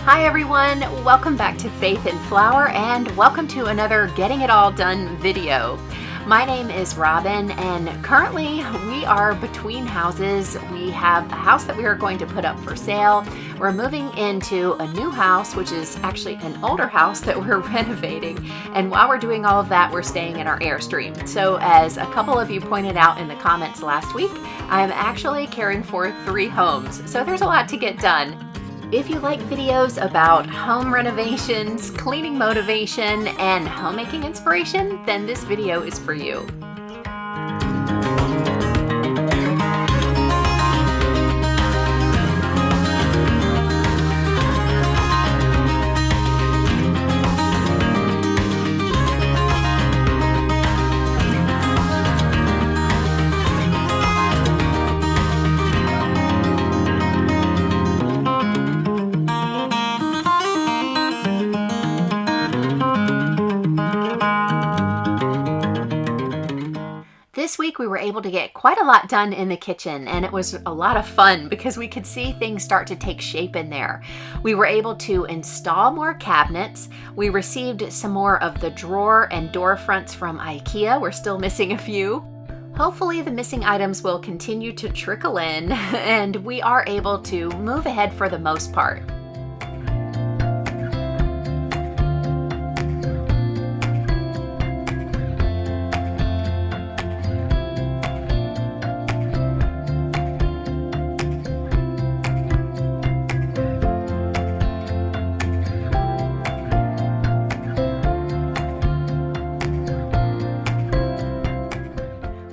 Hi everyone, welcome back to Faith in Flour and welcome to another Getting It All Done video. My name is Robin and currently we are between houses. We have the house that we are going to put up for sale. We're moving into a new house, which is actually an older house that we're renovating. And while we're doing all of that, we're staying in our Airstream. So as a couple of you pointed out in the comments last week, I'm actually caring for 3 homes. So there's a lot to get done. If you like videos about home renovations, cleaning motivation, and homemaking inspiration, then this video is for you. This week we were able to get quite a lot done in the kitchen, and it was a lot of fun because we could see things start to take shape in there. We were able to install more cabinets. We received some more of the drawer and door fronts from IKEA. We're still missing a few. Hopefully the missing items will continue to trickle in and we are able to move ahead for the most part.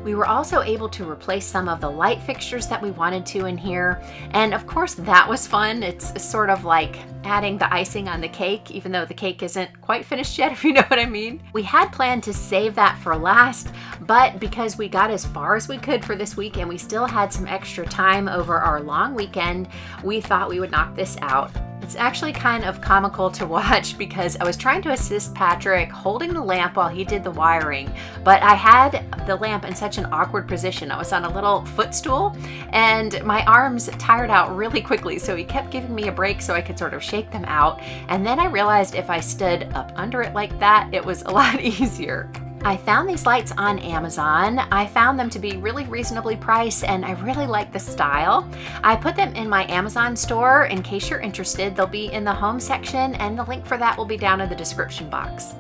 We were also able to replace some of the light fixtures that we wanted to in here. And of course that was fun. It's sort of like adding the icing on the cake, even though the cake isn't quite finished yet, if you know what I mean. We had planned to save that for last, but because we got as far as we could for this week and we still had some extra time over our long weekend, we thought we would knock this out. It's actually kind of comical to watch because I was trying to assist Patrick holding the lamp while he did the wiring, but I had the lamp in such an awkward position. I was on a little footstool and my arms tired out really quickly, so he kept giving me a break so I could sort of shake them out. And then I realized if I stood up under it like that, it was a lot easier. I found these lights on Amazon. I found them to be really reasonably priced and I really like the style. I put them in my Amazon store. In case you're interested, they'll be in the home section and the link for that will be down in the description box.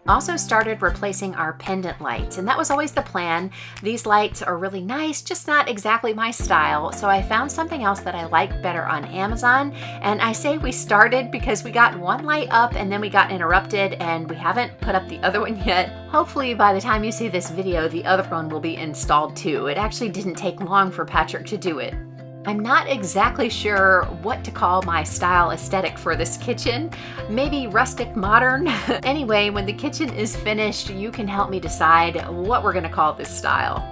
Also started replacing our pendant lights, and that was always the plan. These lights are really nice, just not exactly my style, so I found something else that I like better on Amazon. And I say we started because we got one light up and then we got interrupted and we haven't put up the other one yet. Hopefully by the time you see this video, the other one will be installed too. It actually didn't take long for Patrick to do it. I'm not exactly sure what to call my style aesthetic for this kitchen. Maybe rustic modern? Anyway, when the kitchen is finished, you can help me decide what we're gonna call this style.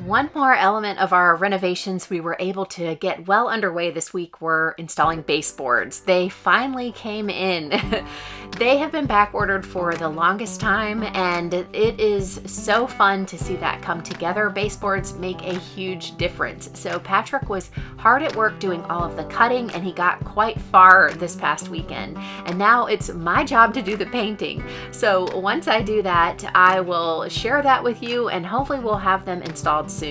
One more element of our renovations we were able to get well underway this week were installing baseboards. They finally came in. They have been back ordered for the longest time and it is so fun to see that come together. Baseboards make a huge difference. So Patrick was hard at work doing all of the cutting and he got quite far this past weekend. And now it's my job to do the painting. So once I do that, I will share that with you and hopefully we'll have them installed soon.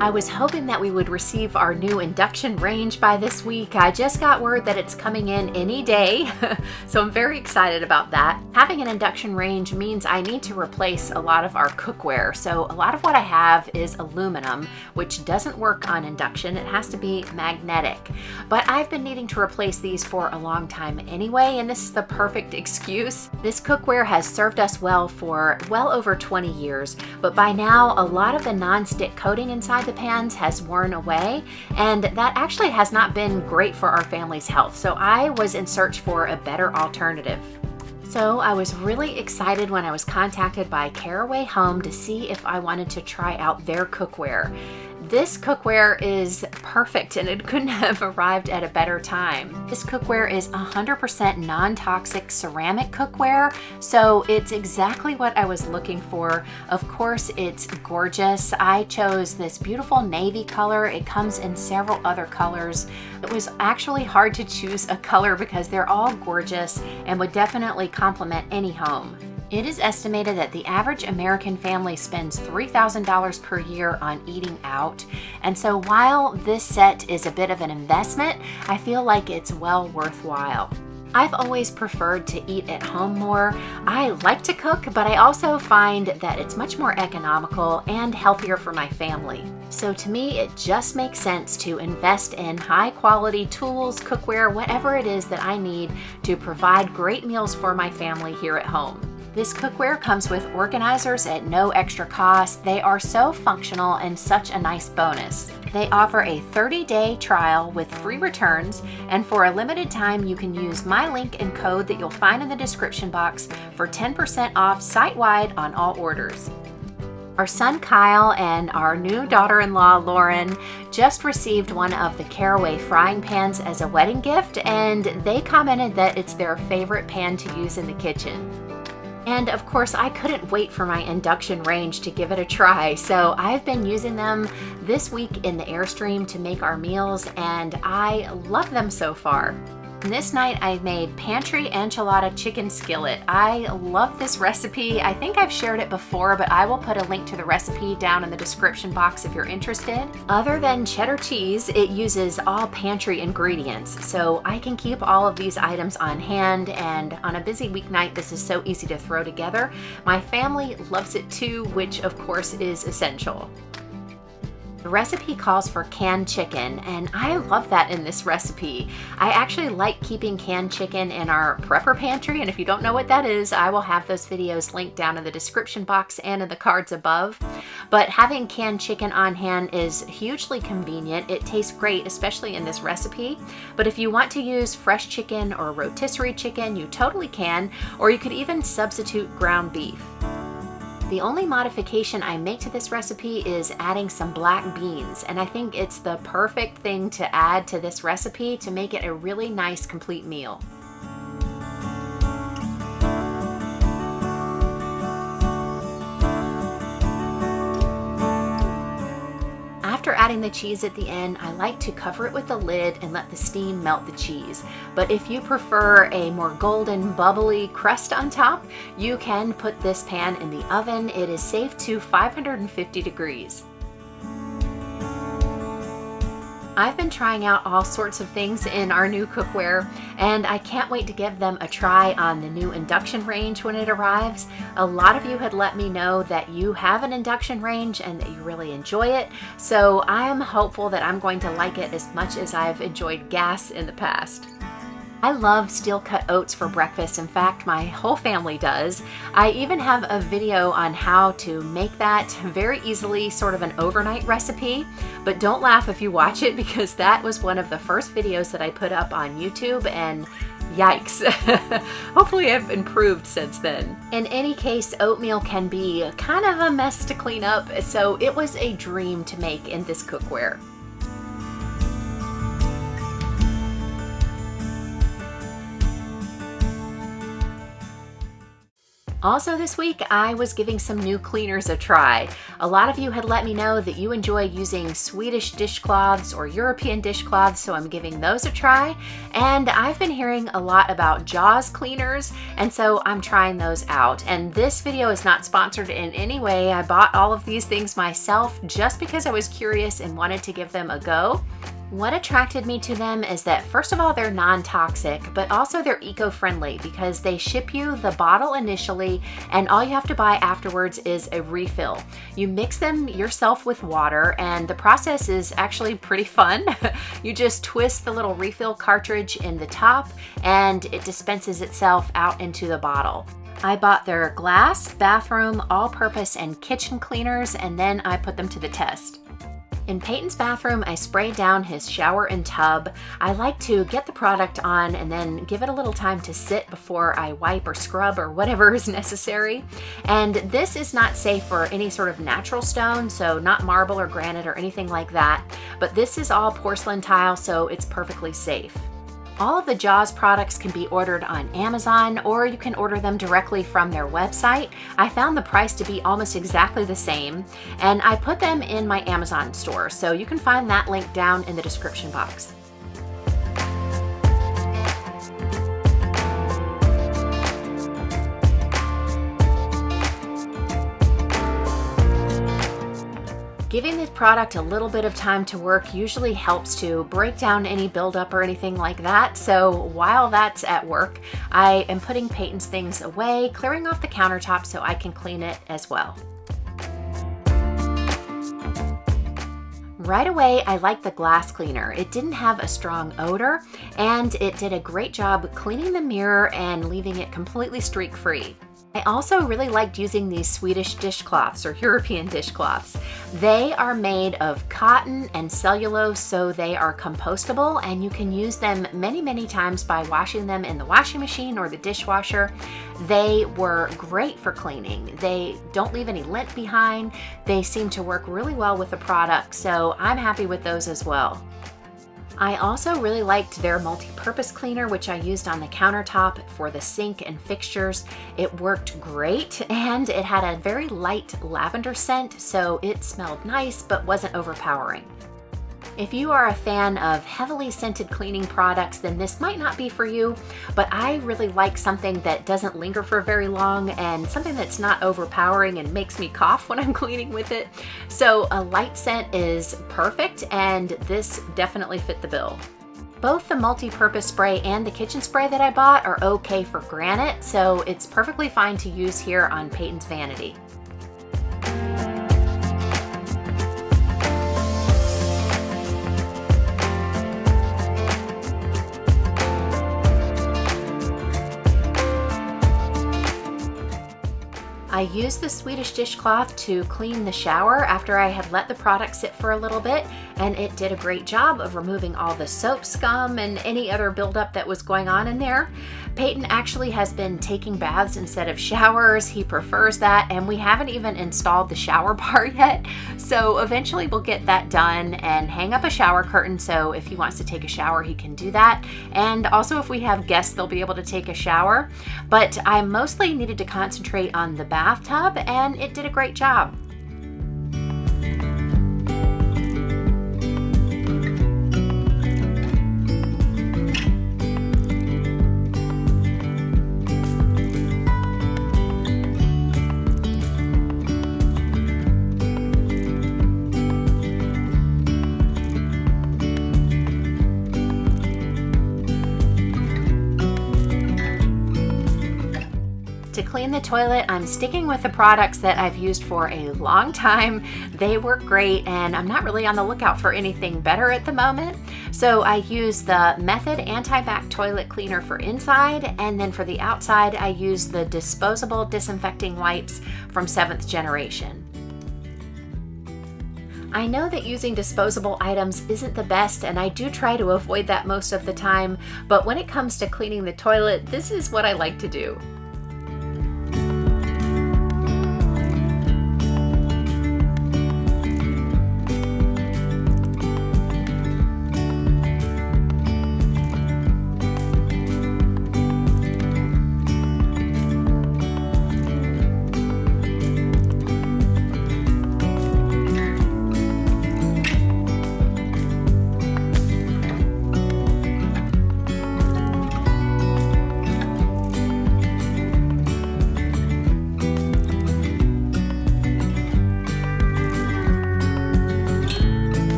I was hoping that we would receive our new induction range by this week. I just got word that it's coming in any day, so I'm very excited about that. Having an induction range means I need to replace a lot of our cookware. So a lot of what I have is aluminum, which doesn't work on induction. It has to be magnetic. But I've been needing to replace these for a long time anyway, and this is the perfect excuse. This cookware has served us well for well over 20 years, but by now a lot of the non-stick coating inside the pans has worn away, and that actually has not been great for our family's health. So I was in search for a better alternative. So I was really excited when I was contacted by Caraway Home to see if I wanted to try out their cookware. This cookware is perfect, and it couldn't have arrived at a better time. This cookware is 100% non-toxic ceramic cookware, so it's exactly what I was looking for. Of course, it's gorgeous. I chose this beautiful navy color. It comes in several other colors. It was actually hard to choose a color because they're all gorgeous and would definitely complement any home. It is estimated that the average American family spends $3,000 per year on eating out. And so while this set is a bit of an investment, I feel like it's well worthwhile. I've always preferred to eat at home more. I like to cook, but I also find that it's much more economical and healthier for my family. So to me, it just makes sense to invest in high quality tools, cookware, whatever it is that I need to provide great meals for my family here at home. This cookware comes with organizers at no extra cost. They are so functional and such a nice bonus. They offer a 30-day trial with free returns, and for a limited time you can use my link and code that you'll find in the description box for 10% off site-wide on all orders. Our son Kyle and our new daughter-in-law Lauren just received one of the Caraway frying pans as a wedding gift, and they commented that it's their favorite pan to use in the kitchen. And of course, I couldn't wait for my induction range to give it a try, so I've been using them this week in the Airstream to make our meals, and I love them so far. And this night I made Pantry Enchilada chicken skillet. I love this recipe. I think I've shared it before, but I will put a link to the recipe down in the description box if you're interested. Other than cheddar cheese, it uses all pantry ingredients, so I can keep all of these items on hand, and on a busy weeknight, this is so easy to throw together. My family loves it too, which of course is essential. The recipe calls for canned chicken, and I love that in this recipe. I actually like keeping canned chicken in our prepper pantry, and if you don't know what that is, I will have those videos linked down in the description box and in the cards above. But having canned chicken on hand is hugely convenient. It tastes great, especially in this recipe. But if you want to use fresh chicken or rotisserie chicken, you totally can, or you could even substitute ground beef. The only modification I make to this recipe is adding some black beans, and I think it's the perfect thing to add to this recipe to make it a really nice complete meal. After adding the cheese at the end, I like to cover it with a lid and let the steam melt the cheese. But if you prefer a more golden, bubbly crust on top, you can put this pan in the oven. It is safe to 550 degrees. I've been trying out all sorts of things in our new cookware, and I can't wait to give them a try on the new induction range when it arrives. A lot of you had let me know that you have an induction range and that you really enjoy it, so I'm hopeful that I'm going to like it as much as I've enjoyed gas in the past. I love steel cut oats for breakfast. In fact, my whole family does. I even have a video on how to make that very easily, sort of an overnight recipe. But don't laugh if you watch it, because that was one of the first videos that I put up on YouTube, and yikes. Hopefully I've improved since then. In any case, oatmeal can be kind of a mess to clean up, so it was a dream to make in this cookware. Also this week, I was giving some new cleaners a try. A lot of you had let me know that you enjoy using Swedish dishcloths or European dishcloths, so I'm giving those a try. And I've been hearing a lot about Jaws cleaners, and so I'm trying those out. And this video is not sponsored in any way. I bought all of these things myself just because I was curious and wanted to give them a go. What attracted me to them is that, first of all, they're non-toxic, but also they're eco-friendly because they ship you the bottle initially and all you have to buy afterwards is a refill. You mix them yourself with water and the process is actually pretty fun. You just twist the little refill cartridge in the top and it dispenses itself out into the bottle. I bought their glass, bathroom, all-purpose, and kitchen cleaners, and then I put them to the test. In Peyton's bathroom, I sprayed down his shower and tub. I like to get the product on and then give it a little time to sit before I wipe or scrub or whatever is necessary. And this is not safe for any sort of natural stone, so not marble or granite or anything like that. But this is all porcelain tile, so it's perfectly safe. All of the Jaws products can be ordered on Amazon, or you can order them directly from their website. I found the price to be almost exactly the same, and I put them in my Amazon store, so you can find that link down in the description box. Giving this product a little bit of time to work usually helps to break down any buildup or anything like that. So while that's at work, I am putting Peyton's things away, clearing off the countertop so I can clean it as well. Right away, I liked the glass cleaner. It didn't have a strong odor, and it did a great job cleaning the mirror and leaving it completely streak-free. I also really liked using these Swedish dishcloths or European dishcloths. They are made of cotton and cellulose, so they are compostable and you can use them many times by washing them in the washing machine or the dishwasher. They were great for cleaning. They don't leave any lint behind. They seem to work really well with the product, so I'm happy with those as well. I also really liked their multi-purpose cleaner, which I used on the countertop for the sink and fixtures. It worked great and it had a very light lavender scent, so it smelled nice but wasn't overpowering. If you are a fan of heavily scented cleaning products, then this might not be for you, but I really like something that doesn't linger for very long and something that's not overpowering and makes me cough when I'm cleaning with it. So a light scent is perfect, and this definitely fit the bill. Both the multi-purpose spray and the kitchen spray that I bought are okay for granite, so it's perfectly fine to use here on Peyton's vanity. I used the Swedish dishcloth to clean the shower after I had let the product sit for a little bit, and it did a great job of removing all the soap scum and any other buildup that was going on in there. Peyton actually has been taking baths instead of showers. He prefers that, and we haven't even installed the shower bar yet. So eventually we'll get that done and hang up a shower curtain, so if he wants to take a shower, he can do that. And also if we have guests, they'll be able to take a shower. But I mostly needed to concentrate on the bathtub, and it did a great job. To clean the toilet, I'm sticking with the products that I've used for a long time. They work great, and I'm not really on the lookout for anything better at the moment. So I use the Method Anti-Bac Toilet Cleaner for inside, and then for the outside, I use the disposable disinfecting wipes from 7th generation. I know that using disposable items isn't the best, and I do try to avoid that most of the time, but when it comes to cleaning the toilet, this is what I like to do.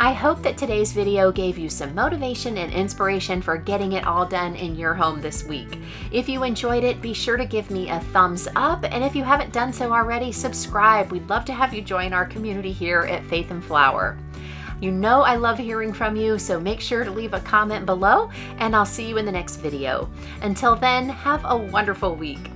I hope that today's video gave you some motivation and inspiration for getting it all done in your home this week. If you enjoyed it, be sure to give me a thumbs up, and if you haven't done so already, subscribe. We'd love to have you join our community here at Faith and Flour. You know I love hearing from you, so make sure to leave a comment below, and I'll see you in the next video. Until then, have a wonderful week.